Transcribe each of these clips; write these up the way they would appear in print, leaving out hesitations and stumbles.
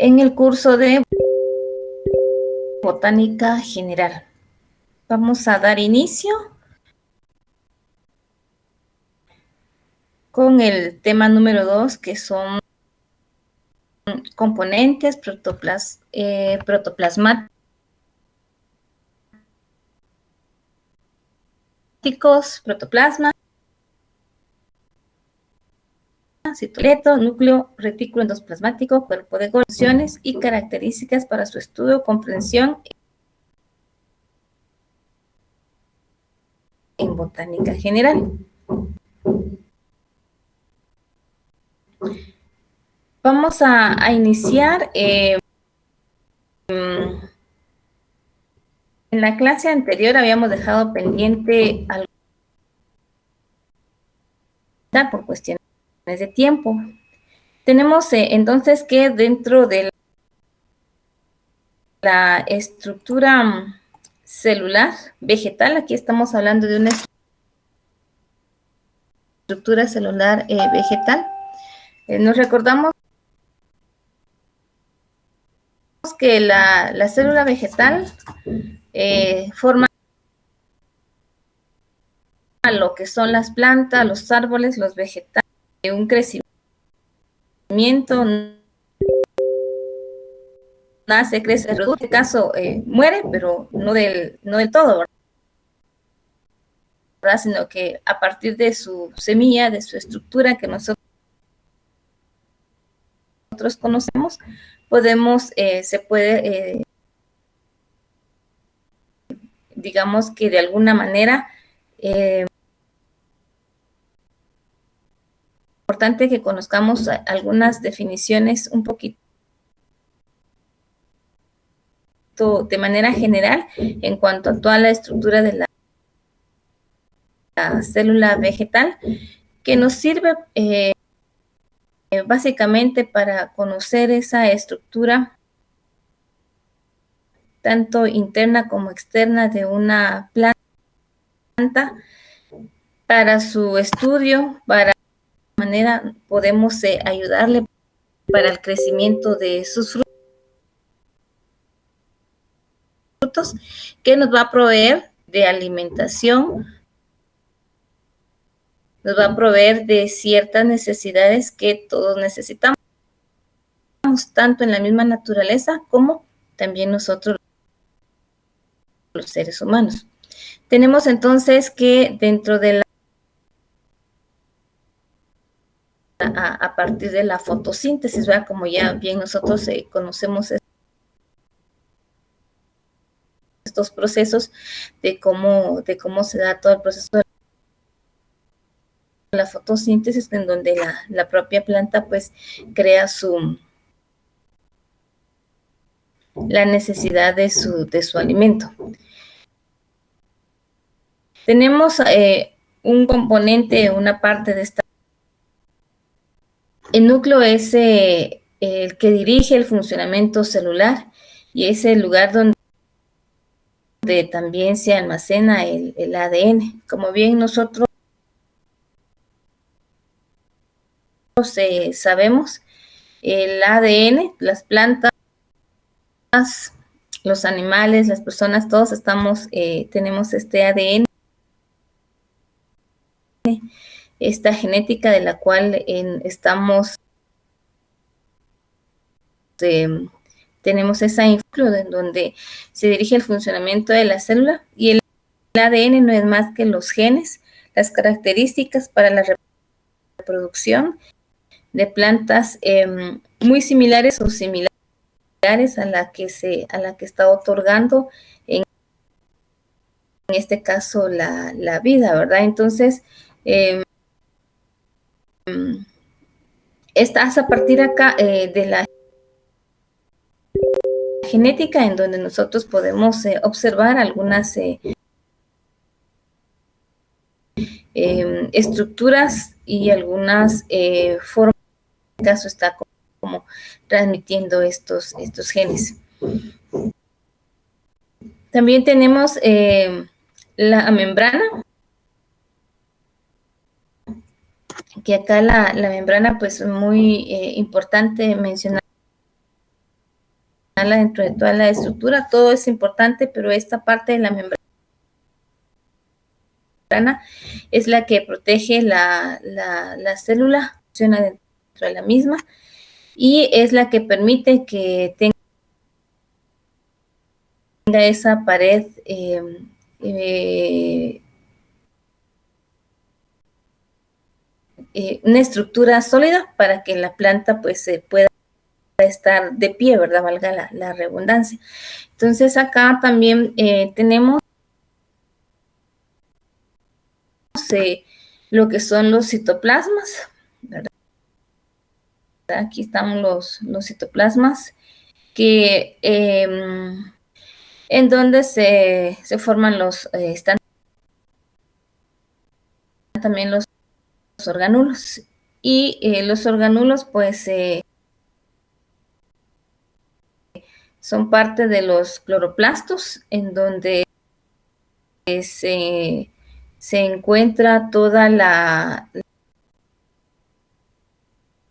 en el curso de Botánica General. Vamos a dar inicio con el tema número 2, que son componentes protoplasmáticos, protoplasma, citoplasma, núcleo, retículo endoplasmático, cuerpo de Golgi y características para su estudio, comprensión en botánica general. Vamos a iniciar. En la clase anterior habíamos dejado pendiente algo por cuestiones de tiempo. Tenemos entonces que dentro de la estructura celular vegetal, aquí estamos hablando de una estructura celular vegetal, nos recordamos que la célula vegetal forma lo que son las plantas, los árboles, los vegetales, un crecimiento, nace, crece, se reduce, en este caso muere, pero no del todo, ¿verdad? Sino que a partir de su semilla, de su estructura que nosotros conocemos, se puede, digamos que de alguna manera, importante que conozcamos algunas definiciones un poquito de manera general en cuanto a toda la estructura de la célula vegetal, que nos sirve básicamente para conocer esa estructura tanto interna como externa de una planta, para su estudio, para de manera podemos ayudarle para el crecimiento de sus frutos, que nos va a proveer de alimentación, nos va a proveer de ciertas necesidades que todos necesitamos, tanto en la misma naturaleza como también nosotros los seres humanos. Tenemos entonces que dentro de a partir de la fotosíntesis, ¿verdad? Como ya bien nosotros conocemos estos procesos de cómo se da todo el proceso de la fotosíntesis, en donde la propia planta pues crea la necesidad de su alimento. Tenemos un componente, una parte de esta. El núcleo es el que dirige el funcionamiento celular y es el lugar donde también se almacena el ADN. Como bien nosotros sabemos, el ADN, las plantas, los animales, las personas, todos tenemos este ADN, esta genética de la cual tenemos esa influencia en donde se dirige el funcionamiento de la célula, y el ADN no es más que los genes, las características para la reproducción de plantas muy similares o similares a la que está otorgando en este caso la vida, ¿verdad? Entonces, es a partir acá de la genética en donde nosotros podemos observar algunas estructuras y algunas formas. En este caso está como transmitiendo estos genes. También tenemos la membrana, que acá la membrana pues es muy importante mencionar dentro de toda la estructura. Todo es importante, pero esta parte de la membrana es la que protege la célula, funciona dentro de la misma, y es la que permite que tenga esa pared una estructura sólida para que la planta pues pueda estar de pie, ¿verdad? Valga la redundancia. Entonces acá también tenemos lo que son los citoplasmas, ¿verdad? Aquí están los citoplasmas que en donde se forman están también los orgánulos, y los orgánulos pues son parte de los cloroplastos, en donde se encuentra toda la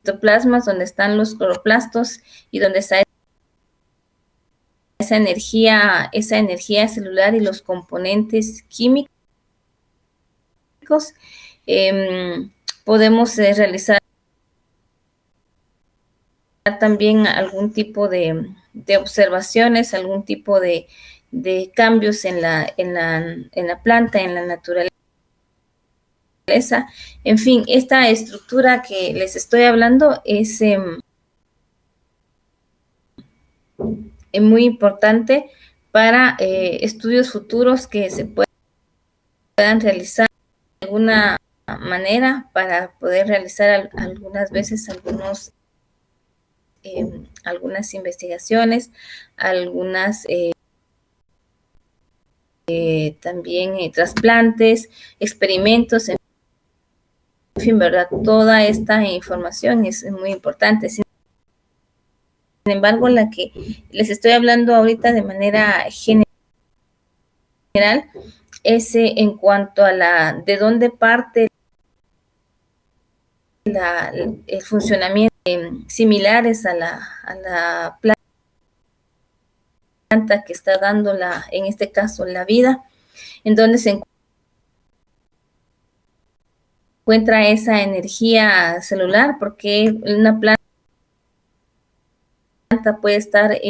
citoplasmas, donde están los cloroplastos y donde está esa energía celular y los componentes químicos. Podemos realizar también algún tipo de observaciones, algún tipo de cambios en la planta, en la naturaleza. En fin, esta estructura que les estoy hablando es muy importante para estudios futuros que se puedan realizar de alguna manera, para poder realizar algunas veces algunas investigaciones, algunas también trasplantes, experimentos, en fin, ¿verdad? Toda esta información es muy importante. Sin embargo, la que les estoy hablando ahorita de manera general es en cuanto a de dónde parte el funcionamiento, similares a la planta que está dando en este caso la vida, en donde se encuentra esa energía celular, porque una planta puede estar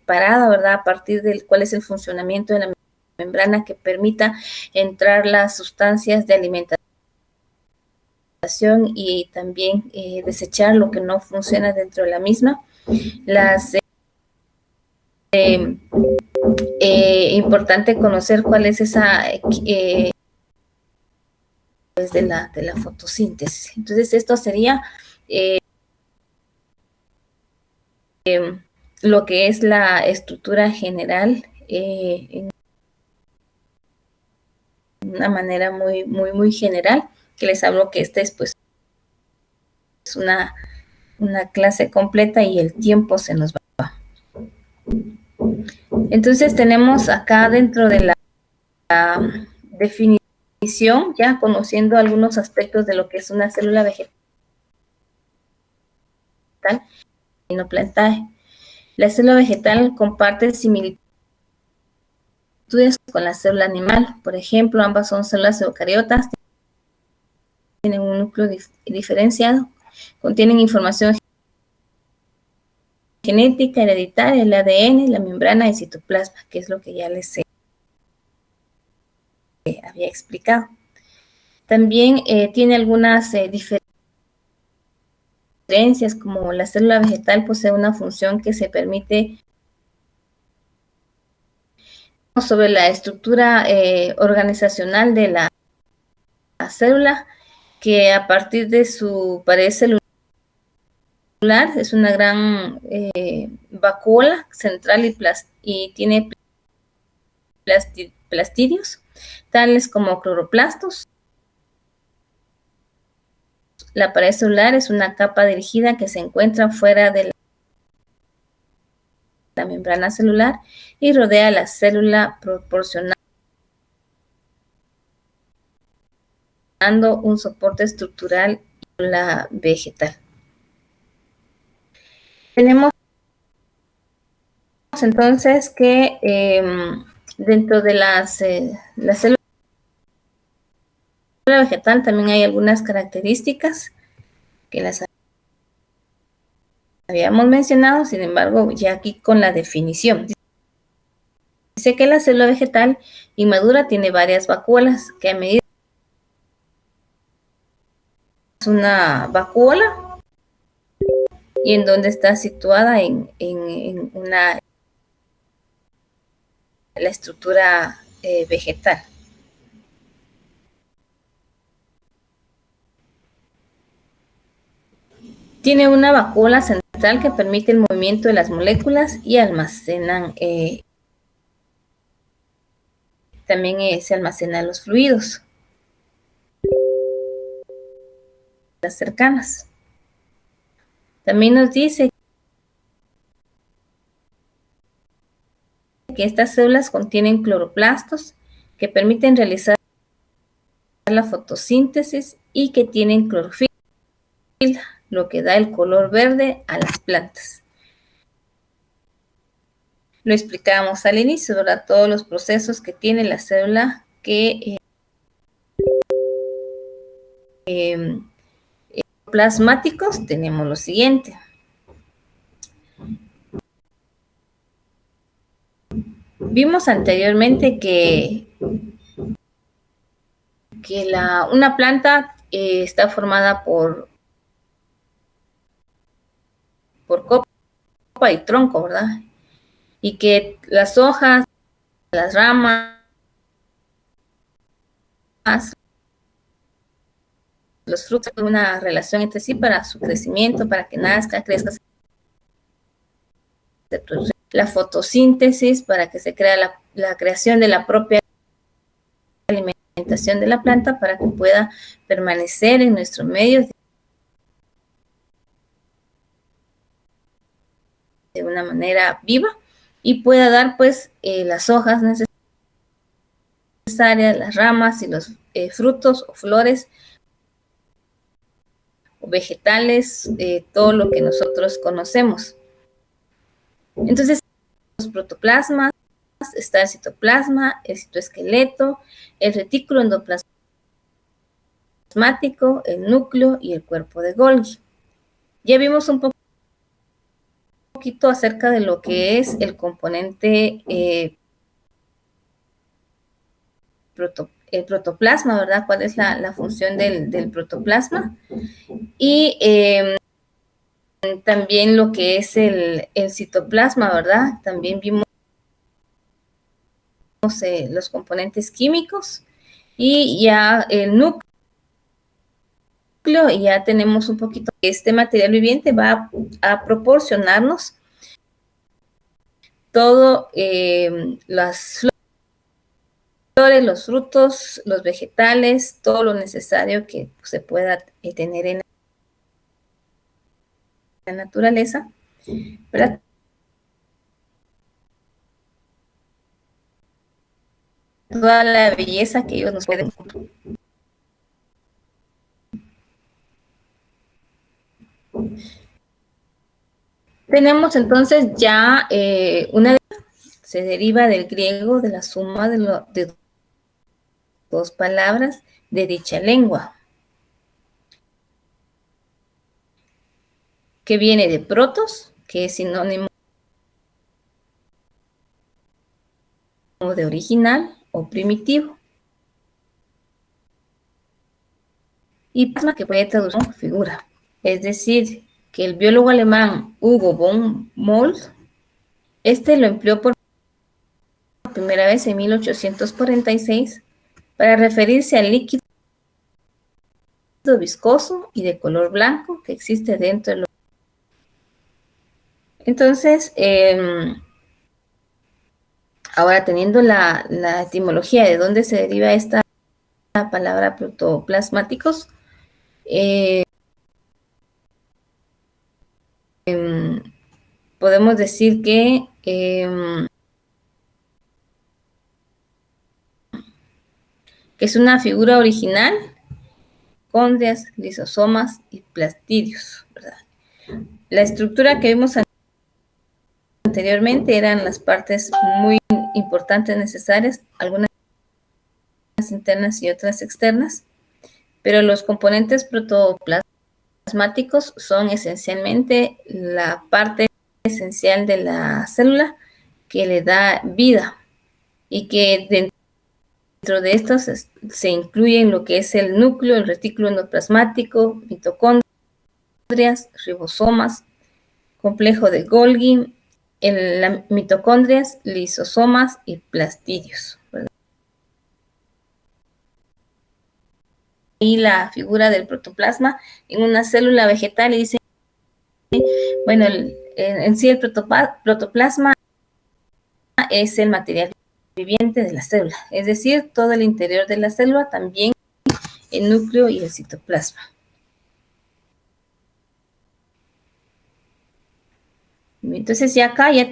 parada, ¿verdad? A partir del cuál es el funcionamiento de la membrana que permita entrar las sustancias de alimentación y también desechar lo que no funciona dentro de la misma. Importante conocer cuál es esa de la fotosíntesis. Entonces esto sería lo que es la estructura general en una manera muy general, que les hablo que esta es pues una clase completa y el tiempo se nos va. Entonces tenemos acá dentro de la definición, ya conociendo algunos aspectos de lo que es una célula vegetal y no plantae. La célula vegetal comparte similitudes con la célula animal. Por ejemplo, ambas son células eucariotas, tienen un núcleo diferenciado, contienen información genética, hereditaria, el ADN, la membrana y citoplasma, que es lo que ya les había explicado. También tiene algunas diferencias, como la célula vegetal posee una función que se permite sobre la estructura organizacional de la célula, que a partir de su pared celular es una gran vacuola central y tiene plastidios, tales como cloroplastos. La pared celular es una capa dirigida que se encuentra fuera de la membrana celular y rodea la célula, proporcionando un soporte estructural y la vegetal. Tenemos entonces que dentro de la célula vegetal también hay algunas características que las habíamos mencionado, sin embargo, ya aquí con la definición. Dice que la célula vegetal inmadura tiene varias vacuolas que a medida una vacuola y en donde está situada en la estructura vegetal. Tiene una vacuola central que permite el movimiento de las moléculas y almacenan también se almacenan los fluidos. Las cercanas. También nos dice que estas células contienen cloroplastos que permiten realizar la fotosíntesis y que tienen clorofila, lo que da el color verde a las plantas. Lo explicábamos al inicio, ¿verdad? Todos los procesos que tiene la célula que plasmáticos tenemos lo siguiente. Vimos anteriormente que una planta está formada por copa y tronco, ¿verdad? Y que las hojas, las ramas, los frutos tienen una relación entre sí para su crecimiento, para que nazca, crezca, se produce la fotosíntesis para que se crea la creación de la propia alimentación de la planta para que pueda permanecer en nuestro medio de una manera viva y pueda dar pues las hojas necesarias, las ramas y los frutos o flores o vegetales, todo lo que nosotros conocemos. Entonces, los protoplasmas, está el citoplasma, el citoesqueleto, el retículo endoplasmático, el núcleo y el cuerpo de Golgi. Ya vimos un poquito acerca de lo que es el componente el protoplasma, ¿verdad? ¿Cuál es la función del protoplasma? Y también lo que es el citoplasma, ¿verdad? También vimos los componentes químicos y ya el núcleo, y ya tenemos un poquito. Este material viviente va a proporcionarnos todo las flores, los frutos, los vegetales, todo lo necesario que se pueda tener en la naturaleza, ¿verdad? Toda la belleza que ellos nos pueden. Tenemos entonces ya se deriva del griego de la suma de dos palabras de dicha lengua, que viene de protos, que es sinónimo de original o primitivo, y plasma, que puede traducir como figura. Es decir, que el biólogo alemán Hugo von Moltke, lo empleó por primera vez en 1846 para referirse al líquido viscoso y de color blanco que existe dentro de los. Entonces, ahora teniendo la etimología de dónde se deriva esta palabra protoplasmáticos, podemos decir que es una figura original, cóndrias, lisosomas y plastidios, ¿verdad? La estructura que vimos anteriormente eran las partes muy importantes, necesarias, algunas internas y otras externas, pero los componentes protoplasmáticos son esencialmente la parte esencial de la célula que le da vida y que dentro de estos se incluyen lo que es el núcleo, el retículo endoplasmático, mitocondrias, ribosomas, complejo de Golgi, mitocondrias, lisosomas y plastidios, ¿verdad? Y la figura del protoplasma en una célula vegetal, y dice, bueno, en sí el protoplasma es el material viviente de la célula, es decir, todo el interior de la célula, también el núcleo y el citoplasma. Entonces ya acá ya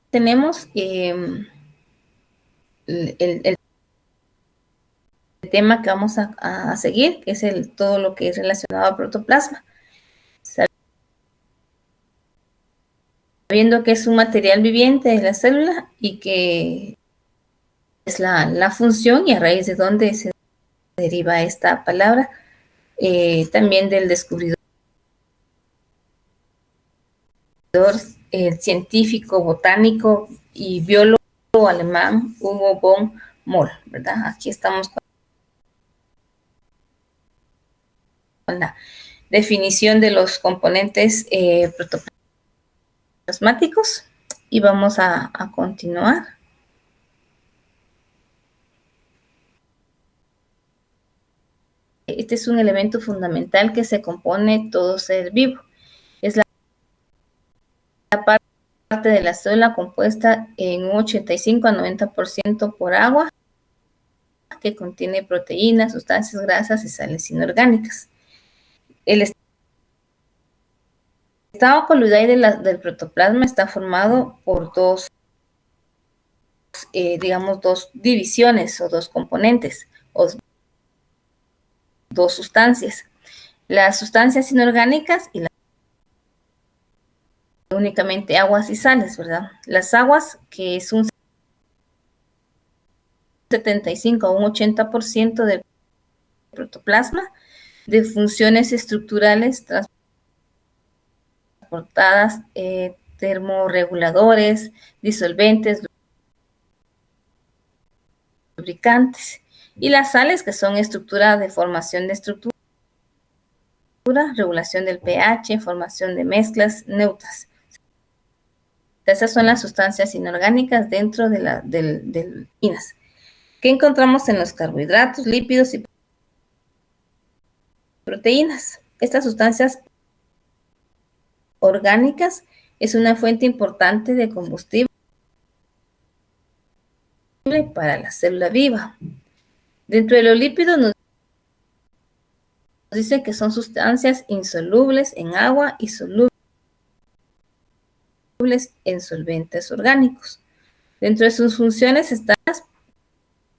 tenemos el tema que vamos a seguir, que es todo lo que es relacionado al protoplasma. Sabiendo que es un material viviente de la célula y que es la función y a raíz de dónde se deriva esta palabra, también del descubridor, científico, botánico y biólogo alemán Hugo von Moll, ¿verdad? Aquí estamos con la definición de los componentes protoplasmáticos y vamos a continuar. Este es un elemento fundamental que se compone todo ser vivo. Es la parte de la célula compuesta en un 85 a 90% por agua, que contiene proteínas, sustancias grasas y sales inorgánicas. El estado coloidal del protoplasma está formado por dos divisiones o dos componentes o dos sustancias. Las sustancias inorgánicas y únicamente aguas y sales, ¿verdad? Las aguas, que es un 75 a un 80% del protoplasma, de funciones estructurales transportadas, termorreguladores, disolventes, lubricantes, y las sales, que son estructura de formación de estructura, regulación del pH, formación de mezclas neutras. Esas son las sustancias inorgánicas dentro de las proteínas. ¿Qué encontramos en los carbohidratos, lípidos y proteínas? Estas sustancias orgánicas es una fuente importante de combustible para la célula viva. Dentro de los lípidos nos dice que son sustancias insolubles en agua y solubles en solventes orgánicos. Dentro de sus funciones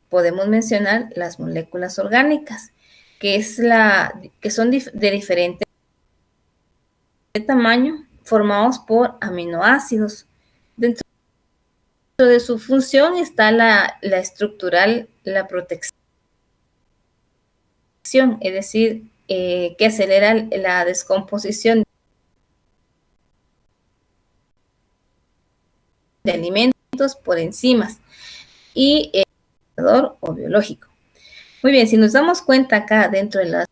podemos mencionar las moléculas orgánicas, que son de diferente tamaño, formados por aminoácidos. Dentro de su función está la estructural, la protección, es decir, que acelera la descomposición de alimentos por enzimas y o biológico. Muy bien, si nos damos cuenta acá dentro del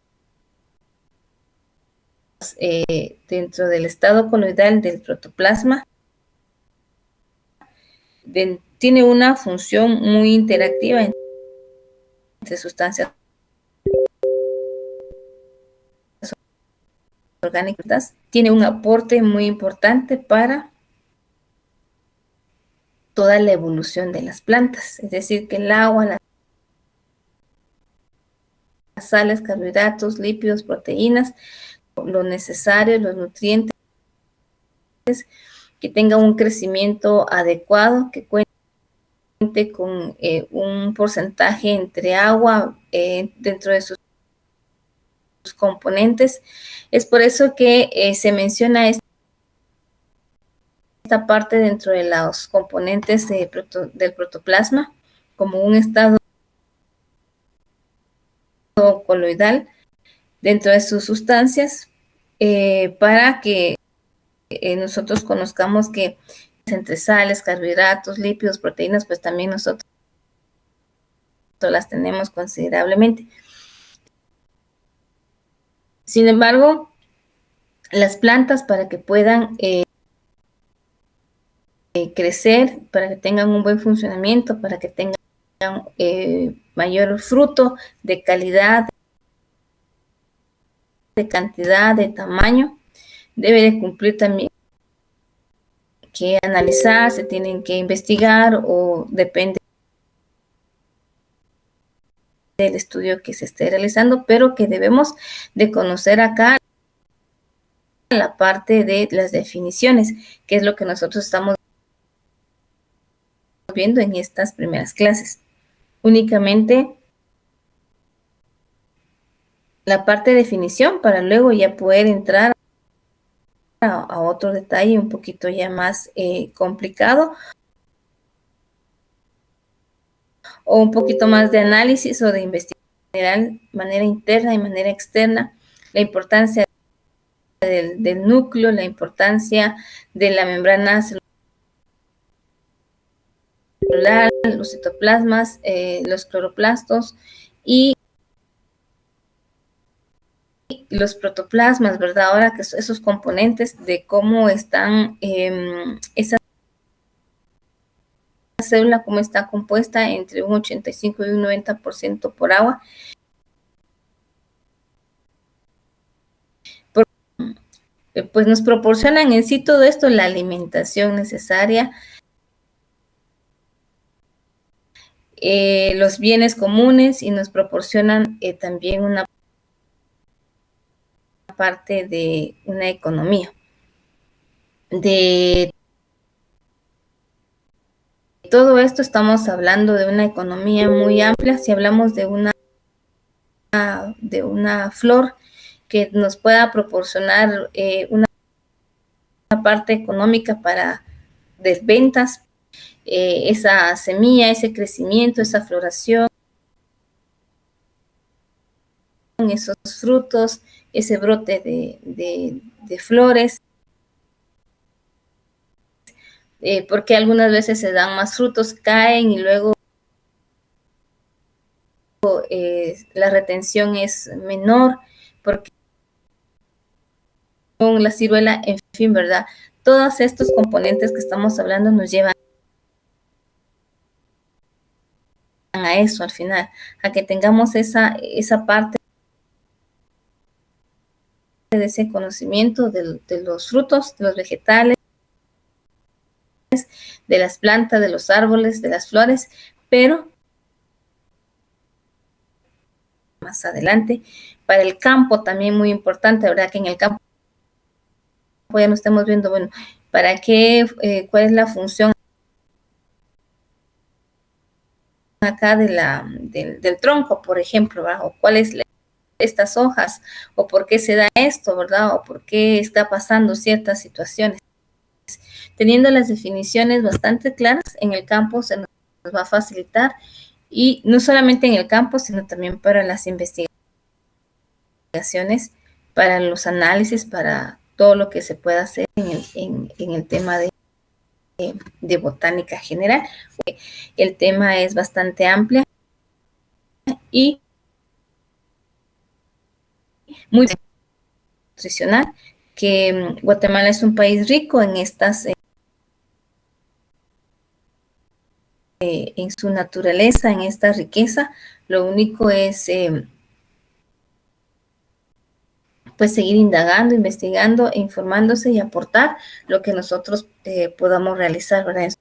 estado coloidal del protoplasma, tiene una función muy interactiva entre sustancias orgánicas, tiene un aporte muy importante para toda la evolución de las plantas, es decir, que el agua, las sales, carbohidratos, lípidos, proteínas, lo necesario, los nutrientes, que tenga un crecimiento adecuado, que cuente con un porcentaje entre agua dentro de sus componentes. Es por eso que se menciona esta parte dentro de los componentes del protoplasma como un estado coloidal dentro de sus sustancias, para que nosotros conozcamos que entre sales, carbohidratos, lípidos, proteínas, pues también nosotros las tenemos considerablemente. Sin embargo, las plantas, para que puedan crecer, para que tengan un buen funcionamiento, para que tengan mayor fruto de calidad, de cantidad, de tamaño, debe de cumplir también que analizar, se tienen que investigar, o depende del estudio que se esté realizando, pero que debemos de conocer acá la parte de las definiciones, que es lo que nosotros estamos viendo en estas primeras clases. Únicamente la parte de definición, para luego ya poder entrar a otro detalle un poquito ya más complicado, o un poquito más de análisis o de investigación de manera interna y manera externa, la importancia del núcleo, la importancia de la membrana celular, los citoplasmas, los cloroplastos y los protoplasmas, ¿verdad? Ahora que esos componentes de cómo están esa célula, cómo está compuesta entre un 85 y un 90% por agua. Pues nos proporcionan en sí todo esto, la alimentación necesaria, los bienes comunes, y nos proporcionan también una parte de una economía. De todo esto estamos hablando de una economía muy amplia. Si hablamos de una flor que nos pueda proporcionar una parte económica para de ventas, esa semilla, ese crecimiento, esa floración, esos frutos, ese brote de flores, porque algunas veces se dan más frutos, caen y luego la retención es menor, porque con la ciruela, en fin, ¿verdad? Todos estos componentes que estamos hablando nos llevan a eso al final, a que tengamos esa parte de ese conocimiento de los frutos, de los vegetales, de las plantas, de los árboles, de las flores, pero más adelante, para el campo también muy importante, ¿verdad? Que en el campo ya no estamos viendo, bueno, ¿para qué? ¿Cuál es la función acá del tronco, por ejemplo, ¿verdad? O cuál es estas hojas, o por qué se da esto, ¿verdad? O por qué está pasando ciertas situaciones. Teniendo las definiciones bastante claras, en el campo se nos va a facilitar, y no solamente en el campo, sino también para las investigaciones, para los análisis, para todo lo que se pueda hacer en el tema de botánica general. El tema es bastante amplio y muy nutricional, que Guatemala es un país rico en estas en su naturaleza, en esta riqueza. Lo único es pues seguir indagando, investigando, informándose y aportar lo que nosotros podamos realizar, ¿verdad? En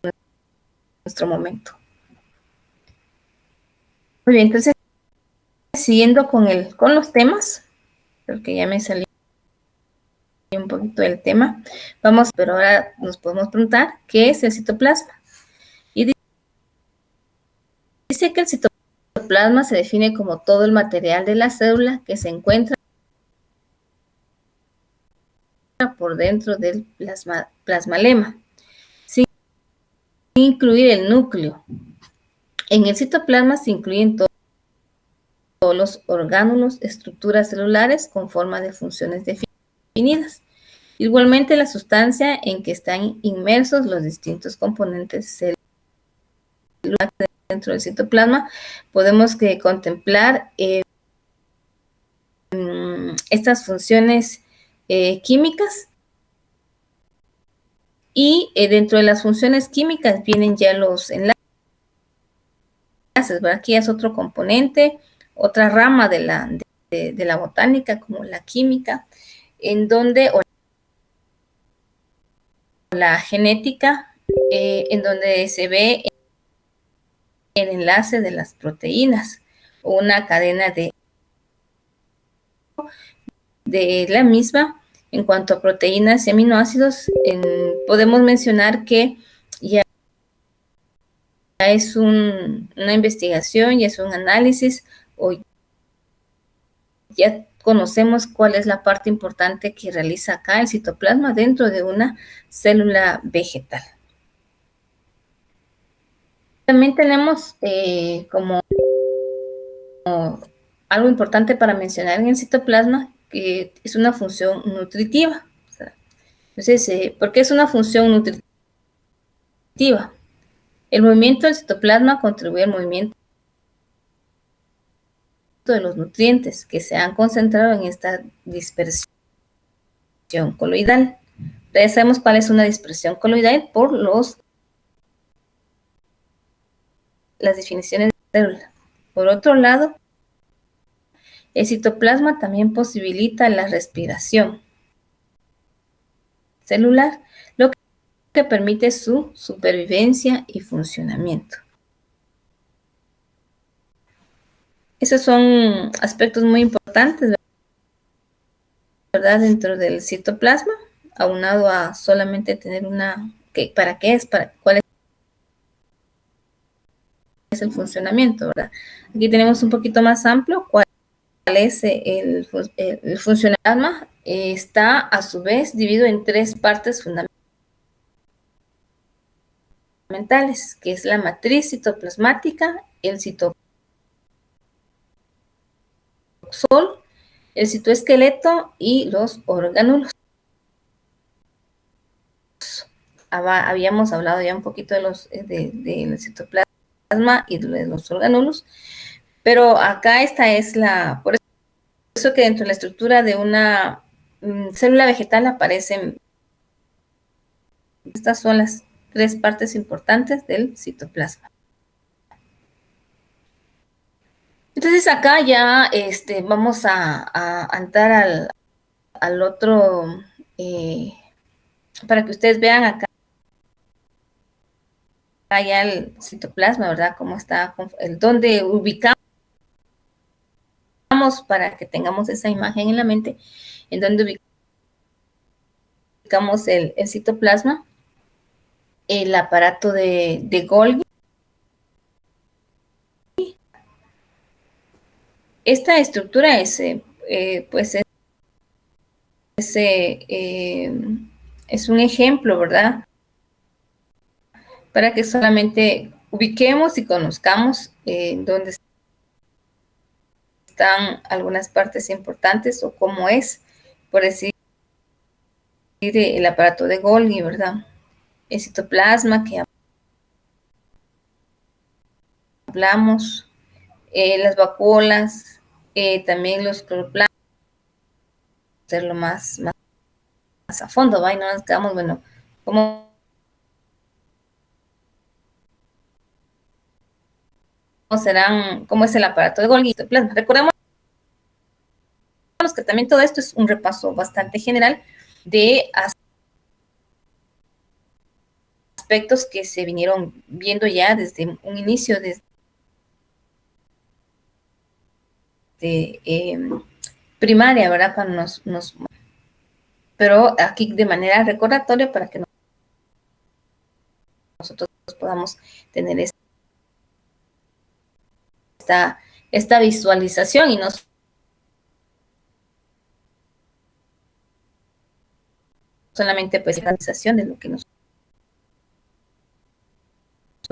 nuestro momento. Muy bien, entonces siguiendo con los temas, porque ya me salió un poquito del tema, pero ahora nos podemos preguntar ¿qué es el citoplasma? Y dice que el citoplasma se define como todo el material de la célula que se encuentra por dentro del plasmalema. incluir el núcleo. En el citoplasma se incluyen todos los orgánulos, estructuras celulares con forma de funciones definidas. Igualmente, la sustancia en que están inmersos los distintos componentes celulares dentro del citoplasma, podemos contemplar estas funciones químicas, y dentro de las funciones químicas vienen ya los enlaces, ¿verdad? Aquí es otro componente, otra rama de la botánica, como la química, en donde, o la genética, en donde se ve el enlace de las proteínas, o una cadena de la misma. En cuanto a proteínas y aminoácidos, podemos mencionar que ya es una investigación, ya es un análisis, o ya conocemos cuál es la parte importante que realiza acá el citoplasma dentro de una célula vegetal. También tenemos como algo importante para mencionar en el citoplasma, que es una función nutritiva. Entonces, ¿por qué es una función nutritiva? El movimiento del citoplasma contribuye al movimiento de los nutrientes que se han concentrado en esta dispersión coloidal. Ya sabemos cuál es una dispersión coloidal por las definiciones de célula. Por otro lado, el citoplasma también posibilita la respiración celular, lo que permite su supervivencia y funcionamiento. Esos son aspectos muy importantes, ¿verdad?, dentro del citoplasma, aunado a solamente tener ¿para qué es? ¿Cuál es el funcionamiento, verdad? Aquí tenemos un poquito más amplio cuál es el funcionamiento. Está a su vez dividido en tres partes fundamentales, que es la matriz citoplasmática, el citoxol, el citoesqueleto y los orgánulos. Habíamos hablado ya un poquito del citoplasma y de los orgánulos, pero acá por eso que dentro de la estructura de una célula vegetal aparecen, estas son las tres partes importantes del citoplasma. Entonces acá ya vamos a entrar al otro, para que ustedes vean acá ya el citoplasma, ¿verdad? Cómo está, dónde ubicamos, para que tengamos esa imagen en la mente, en donde ubicamos el citoplasma, el aparato de Golgi. Esta estructura es un ejemplo, ¿verdad?, para que solamente ubiquemos y conozcamos dónde están algunas partes importantes, o cómo es, por decir, el aparato de Golgi, ¿verdad? El citoplasma que hablamos, las vacuolas, también los cloroplastos, hacerlo más a fondo, ¿va? Y no nos quedamos, bueno, cómo es el aparato de Golgi y citoplasma. Recordemos que también todo esto es un repaso bastante general de aspectos que se vinieron viendo ya desde un inicio, desde primaria, ¿verdad? Cuando pero aquí de manera recordatoria, para que nosotros podamos tener esta visualización, y no solamente pues la visualización de lo que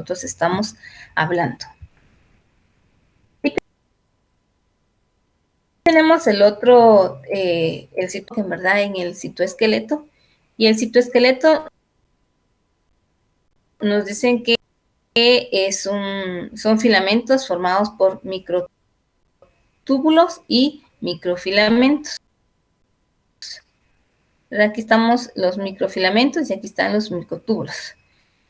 nosotros estamos hablando. Y tenemos el otro, el en verdad en el citoesqueleto, y el citoesqueleto nos dicen que son filamentos formados por microtúbulos y microfilamentos. Aquí estamos los microfilamentos y aquí están los microtúbulos.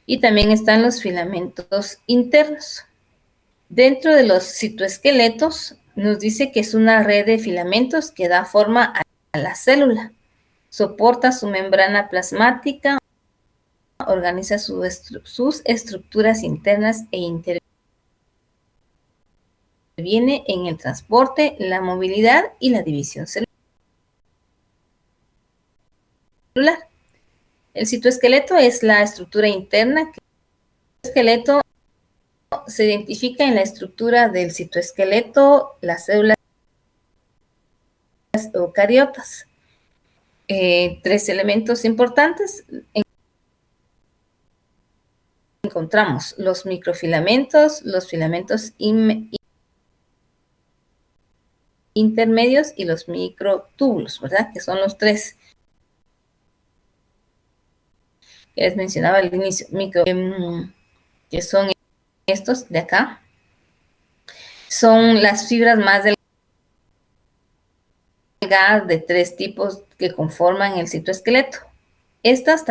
Y también están los filamentos internos. Dentro de los citoesqueletos nos dice que es una red de filamentos que da forma a la célula. Soporta su membrana plasmática, organiza sus estructuras internas e interviene en el transporte, la movilidad y la división celular. El citoesqueleto es la estructura interna. El esqueleto se identifica en la estructura del citoesqueleto, las células eucariotas. Tres elementos importantes. Encontramos los microfilamentos, los filamentos intermedios y los microtúbulos, ¿verdad? Que son los tres que les mencionaba al inicio, que son estos de acá. Son las fibras más delgadas de tres tipos que conforman el citoesqueleto. Estas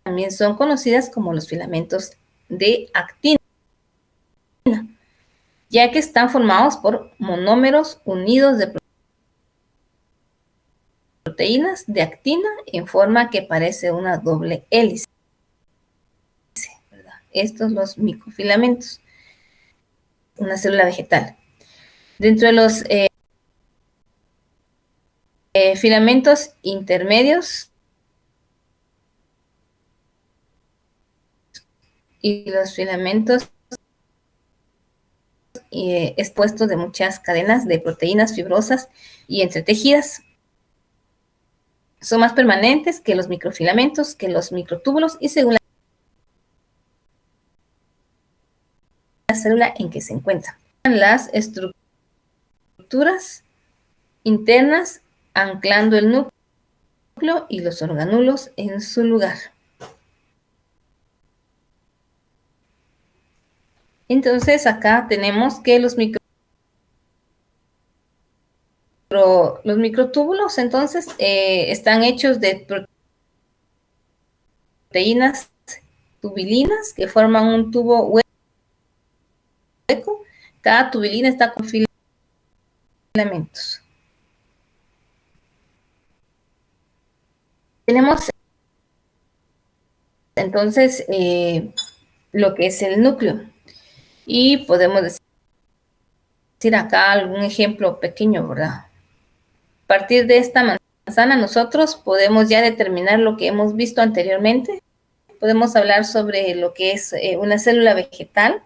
también son conocidas como los filamentos de actina, ya que están formados por monómeros unidos de proteínas de actina en forma que parece una doble hélice, ¿verdad? Estos los microfilamentos, una célula vegetal. Dentro de los filamentos intermedios y los filamentos expuestos de muchas cadenas de proteínas fibrosas y entretejidas. Son más permanentes que los microfilamentos, que los microtúbulos, y según la célula en que se encuentran. Las estructuras internas anclando el núcleo y los orgánulos en su lugar. Entonces acá tenemos que los microtúbulos entonces están hechos de proteínas tubulinas que forman un tubo hueco. Cada tubulina está con filamentos. Tenemos entonces lo que es el núcleo. Y podemos decir acá algún ejemplo pequeño, ¿verdad? A partir de esta manzana nosotros podemos ya determinar lo que hemos visto anteriormente. Podemos hablar sobre lo que es una célula vegetal.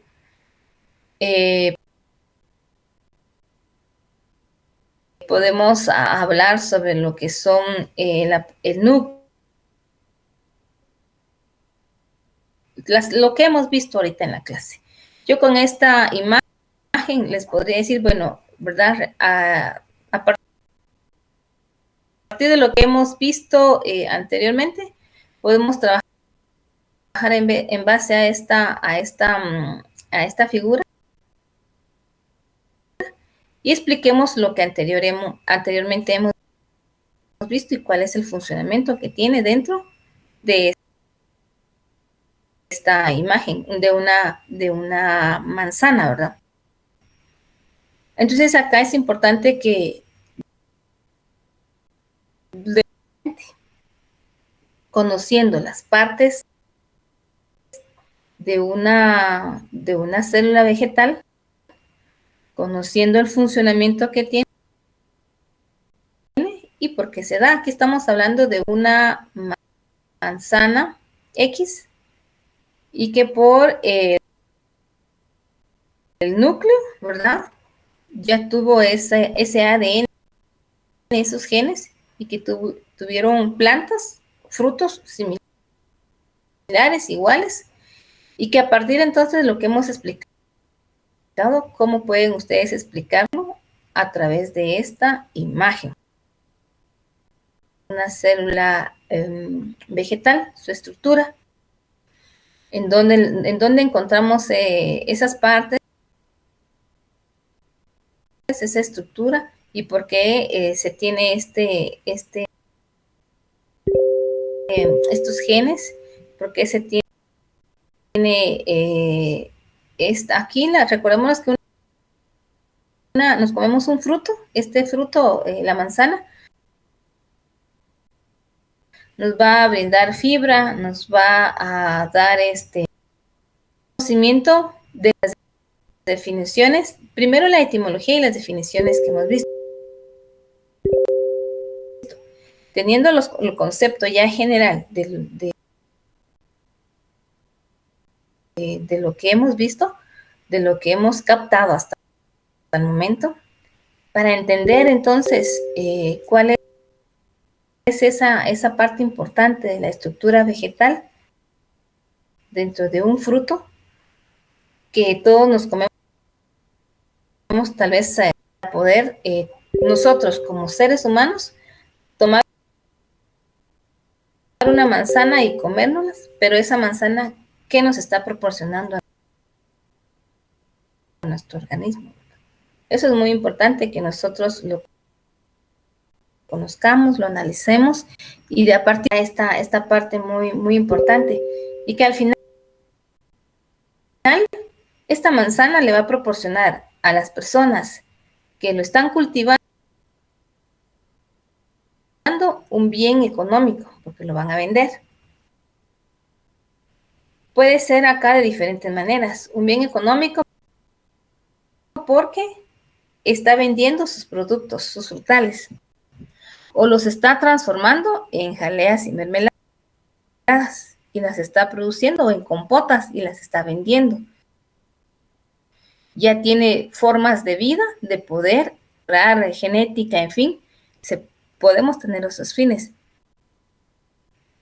Podemos hablar sobre lo que son el núcleo. Lo que hemos visto ahorita en la clase. Yo con esta imagen les podría decir, bueno, ¿verdad? A partir de lo que hemos visto anteriormente, podemos trabajar en base a esta figura y expliquemos lo que anteriormente hemos visto y cuál es el funcionamiento que tiene dentro de esta imagen de una manzana, ¿verdad? Entonces acá es importante que conociendo las partes de una célula vegetal, conociendo el funcionamiento que tiene y por qué se da. Aquí estamos hablando de una manzana X y que por el núcleo, ¿verdad? Ya tuvo ese ADN, esos genes, y que tuvieron plantas, frutos similares, iguales, Y que a partir entonces de lo que hemos explicado, ¿cómo pueden ustedes explicarlo? A través de esta imagen. Una célula vegetal, su estructura, en donde encontramos esas partes, esa estructura, y por qué se tiene estos genes, por qué se tiene aquí, recordemos que nos comemos un fruto, este fruto, la manzana, nos va a brindar fibra, nos va a dar conocimiento de las definiciones, primero la etimología y las definiciones que hemos visto. Teniendo el concepto ya general de lo que hemos visto, de lo que hemos captado hasta el momento, para entender entonces cuál es esa parte importante de la estructura vegetal dentro de un fruto que todos nos comemos, tal vez para poder nosotros como seres humanos tomar una manzana y comérnoslas, pero esa manzana, ¿qué nos está proporcionando a nuestro organismo? Eso es muy importante que nosotros lo conozcamos, lo analicemos, y de aparte esta parte muy, muy importante, y que al final esta manzana le va a proporcionar a las personas que lo están cultivando un bien económico, porque lo van a vender. Puede ser acá de diferentes maneras, un bien económico porque está vendiendo sus productos, sus frutales, o los está transformando en jaleas y mermeladas y las está produciendo, o en compotas y las está vendiendo. Ya tiene formas de vida, de poder, genética, en fin, podemos tener esos fines.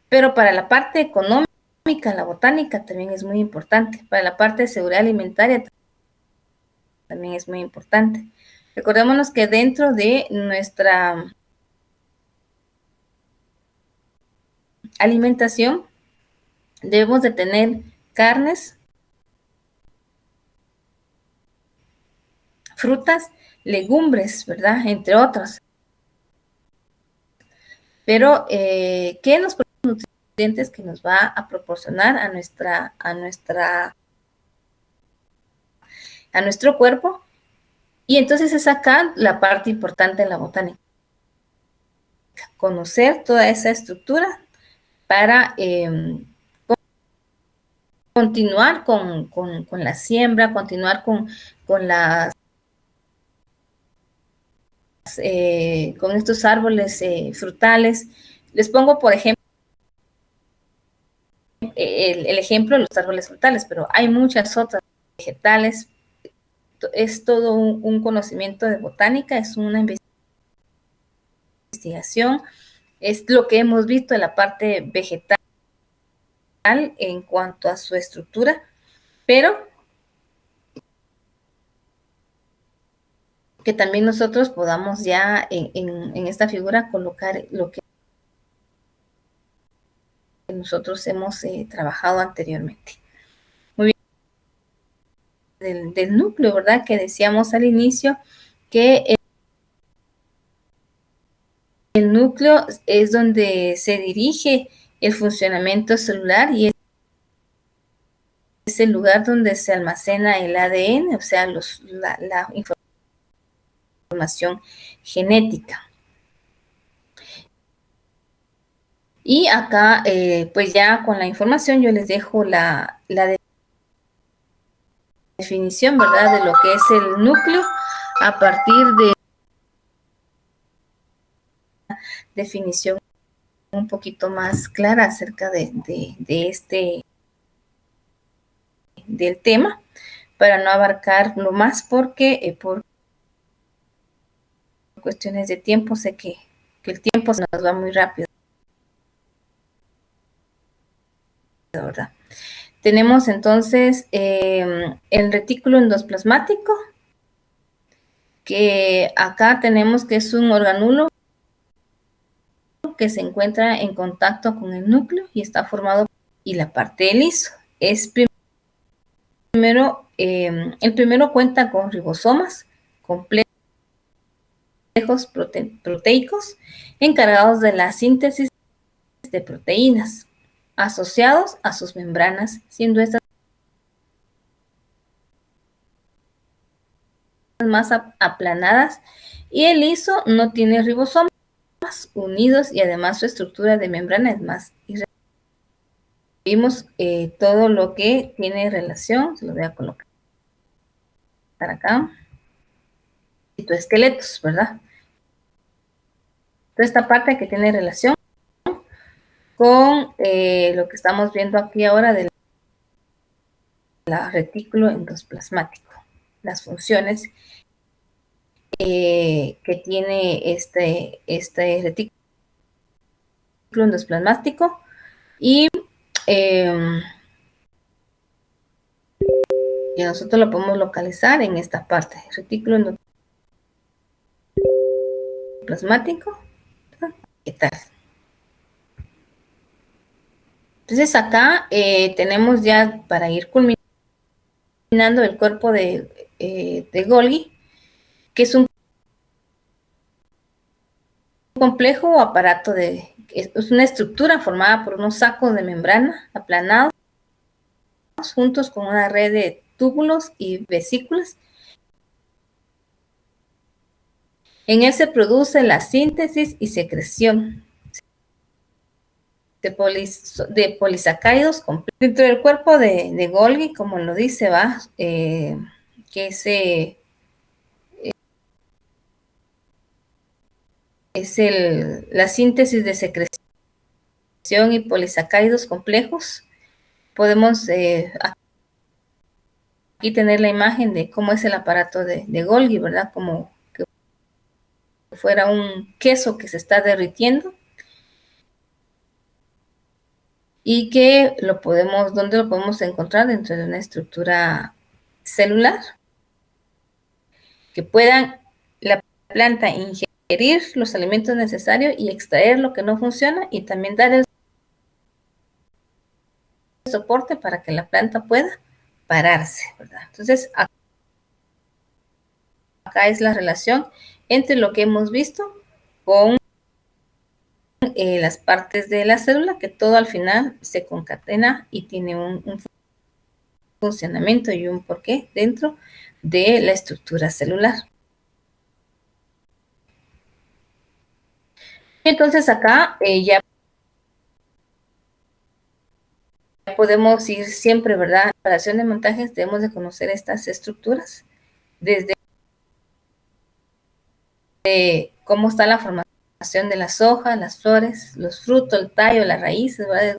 Pero para la parte económica, la botánica también es muy importante. Para la parte de seguridad alimentaria también es muy importante. Recordémonos que dentro de nuestra alimentación debemos de tener carnes, frutas, legumbres, ¿verdad? Entre otros. Pero, ¿qué nos nutrientes que nos va a proporcionar a nuestro cuerpo? Y entonces es acá la parte importante de la botánica. Conocer toda esa estructura para continuar con la siembra, continuar con estos árboles frutales. Les pongo, por ejemplo, el ejemplo de los árboles frutales, pero hay muchas otras vegetales. Es todo un conocimiento de botánica, es una investigación, es lo que hemos visto en la parte vegetal en cuanto a su estructura, pero que también nosotros podamos ya en esta figura colocar lo que nosotros hemos trabajado anteriormente. Muy bien, del núcleo, ¿verdad? Que decíamos al inicio que el núcleo es donde se dirige el funcionamiento celular y es el lugar donde se almacena el ADN, o sea, la información genética. Y acá, pues ya con la información yo les dejo la definición, ¿verdad? De lo que es el núcleo a partir de definición un poquito más clara acerca del tema, para no abarcar lo más porque por cuestiones de tiempo sé que el tiempo se nos va muy rápido, ¿verdad? Tenemos entonces el retículo endoplasmático, que acá tenemos que es un organulo que se encuentra en contacto con el núcleo y está formado, y la parte del liso. Es primero, el primero cuenta con ribosomas complejos proteicos encargados de la síntesis de proteínas asociados a sus membranas, siendo estas más aplanadas, y el liso no tiene ribosomas unidos y además su estructura de membrana es más irregular. Vimos todo lo que tiene relación, se lo voy a colocar acá, citoesqueletos, ¿verdad? Toda esta parte que tiene relación con lo que estamos viendo aquí ahora del retículo endoplasmático, las funciones que tiene este retículo endoplasmático, y que nosotros lo podemos localizar en esta parte, retículo endoplasmático. ¿Qué tal? Entonces acá tenemos ya, para ir culminando, el cuerpo de Golgi, que es un complejo aparato es una estructura formada por unos sacos de membrana aplanados juntos con una red de túbulos y vesículas. En él se produce la síntesis y secreción de polisacáridos completos. Dentro del cuerpo de Golgi, como lo dice, que es la síntesis de secreción y polisacáridos complejos. Podemos aquí tener la imagen de cómo es el aparato de Golgi, ¿verdad? Como que fuera un queso que se está derritiendo, y que ¿dónde lo podemos encontrar? Dentro de una estructura celular, que puedan la planta ingerir los alimentos necesarios y extraer lo que no funciona, y también dar el soporte para que la planta pueda pararse, ¿verdad? Entonces, acá es la relación entre lo que hemos visto con las partes de la célula, que todo al final se concatena y tiene un funcionamiento y un porqué dentro de la estructura celular. Entonces acá ya podemos ir siempre, ¿verdad? En la preparación de montajes debemos de conocer estas estructuras, desde cómo está la formación de las hojas, las flores, los frutos, el tallo, las raíces, ¿verdad? De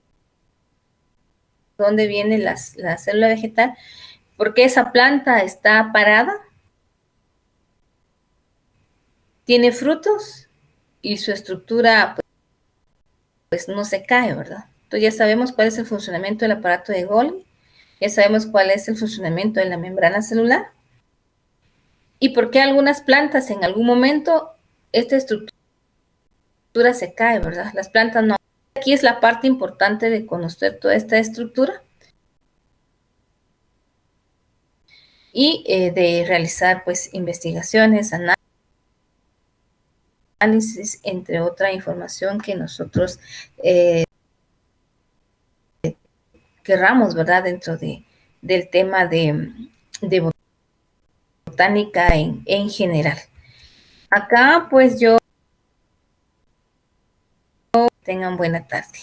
dónde viene la célula vegetal, porque esa planta está parada, tiene frutos y su estructura pues no se cae, ¿verdad? Entonces ya sabemos cuál es el funcionamiento del aparato de Golgi, ya sabemos cuál es el funcionamiento de la membrana celular, y por qué algunas plantas en algún momento esta estructura se cae, ¿verdad? Las plantas no. Aquí es la parte importante de conocer toda esta estructura y de realizar pues investigaciones, análisis, entre otra información que nosotros querramos, ¿verdad? Dentro del tema de botánica en general. Acá pues yo tengan buena tarde.